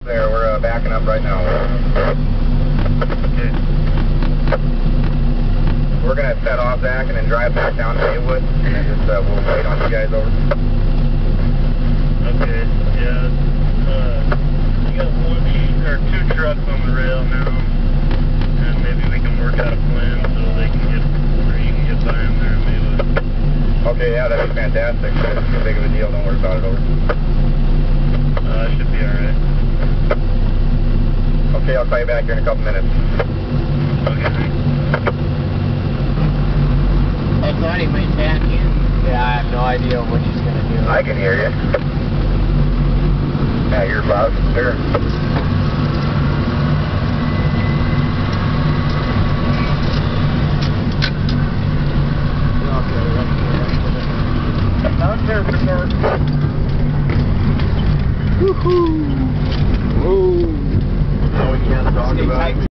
There, we're backing up right now. Okay. We're going to set off, Zach, and then drive back down to Maywood, and then just we'll wait on you guys over. Okay, yeah. You got two trucks on the rail now, and maybe we can work out a plan so they can get, or you can get by them there in Maywood. Okay, yeah, that'd be fantastic. It's too big of a deal. Don't worry about it. Over. Should be alright. Okay, I'll call you back here in a couple minutes. Okay, thanks. I thought he might back in. Yeah, I have no idea what he's going to do. I can hear you. Yeah, you're loud and clear. Woohoo!